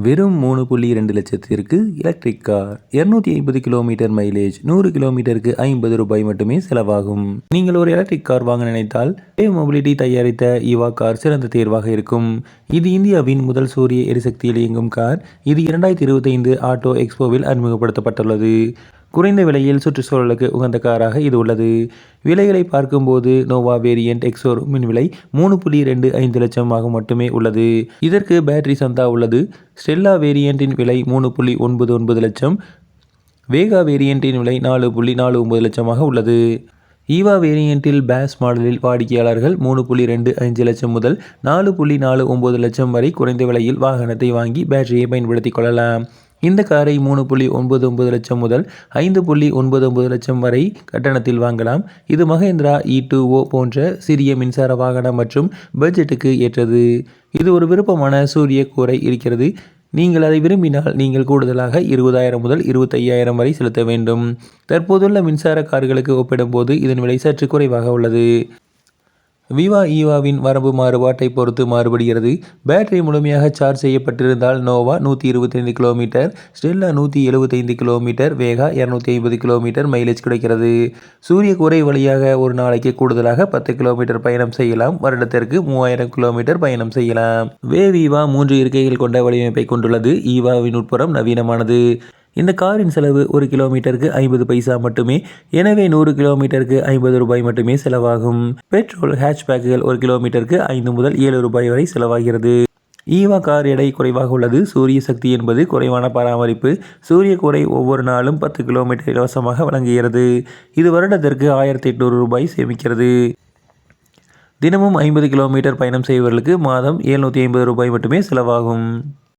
வெறும் 3.2 லட்சத்திற்கு electric car 250 kilometre mileage 100 கிலோமீட்டருக்கு ₹50 மட்டுமே செலவாகும். நீங்கள் ஒரு எலக்ட்ரிக் கார் வாங்க நினைத்தால் வேவ் மொபிலிட்டி தயாரித்த ஈவா கார் சிறந்த தேர்வாக இருக்கும். இது இந்தியாவின் முதல் சூரிய எரிசக்தியில் இயங்கும் கார். இது 2025 ஆட்டோ எக்ஸ்போவில் அறிமுகப்படுத்தப்பட்டுள்ளது. குறைந்த விலையில் சுற்றுச்சூழலுக்கு உகந்த காராக இது உள்ளது. விலைகளை பார்க்கும்போது நோவா வேரியண்ட் எக்ஸ் ஷோரூமின் விலை 3.25 லட்சமாக மட்டுமே உள்ளது. இதற்கு பேட்டரி சந்தா உள்ளது. ஸ்டெல்லா வேரியண்டின் விலை 3.99 லட்சம். வேகா வேரியண்டின் விலை 4.49 லட்சமாக உள்ளது. ஈவா வேரியண்டில் பேஸ் மாடலில் வாடிக்கையாளர்கள் 3.25 லட்சம் முதல் 4.49 லட்சம் வரை குறைந்த விலையில் வாகனத்தை வாங்கி பேட்டரியை பயன்படுத்திக் கொள்ளலாம். இந்த காரை 3.99 லட்சம் முதல் 5.99 லட்சம் வரை கட்டணத்தில் வாங்கலாம். இது மஹேந்திரா E2O போன்ற சிறிய மின்சார வாகனம் மற்றும் பட்ஜெட்டுக்கு ஏற்றது. இது ஒரு விருப்பமான சூரிய கூரை இருக்கிறது. நீங்கள் அதை விரும்பினால் நீங்கள் கூடுதலாக 20,000 முதல் 25,000 வரை செலுத்த வேண்டும். தற்போதுள்ள மின்சார கார்களுக்கு ஒப்பிடும்போது இதன் விலை சற்று குறைவாக உள்ளது. விவா ஈவாவின் வரம்பு மாறுபாட்டை பொறுத்து மாறுபடுகிறது. பேட்டரி முழுமையாக சார்ஜ் செய்யப்பட்டிருந்தால் நோவா 125 கிலோமீட்டர், ஸ்டெல்லா 175 கிலோமீட்டர், வேகா 250 கிலோமீட்டர் மைலேஜ் கிடைக்கிறது. சூரிய கூரை வழியாக ஒரு நாளைக்கு கூடுதலாக 10 கிலோமீட்டர் பயணம் செய்யலாம். வருடத்திற்கு 3000 கிலோமீட்டர் பயணம் செய்யலாம். வேவ் ஈவா 3 இருக்கைகள் கொண்ட வடிவமைப்பை கொண்டுள்ளது. ஈவாவின் உட்புறம் நவீனமானது. இந்த காரின் செலவு ஒரு கிலோமீட்டருக்கு 50 பைசா மட்டுமே. எனவே 100 கிலோமீட்டருக்கு ₹50 மட்டுமே செலவாகும். பெட்ரோல் ஹேட்ச்பேக்குகள் ஒரு கிலோமீட்டருக்கு ₹5 முதல் ₹7 வரை செலவாகிறது. ஈவா கார் எடை குறைவாக உள்ளது. சூரிய சக்தி என்பது குறைவான பராமரிப்பு. சூரிய கூரை ஒவ்வொரு நாளும் 10 கிலோமீட்டர் இலவசமாக வழங்குகிறது. இது வருடத்திற்கு ₹1800 சேமிக்கிறது. தினமும் 50 கிலோமீட்டர் பயணம் செய்பவர்களுக்கு மாதம் ₹750 மட்டுமே செலவாகும்.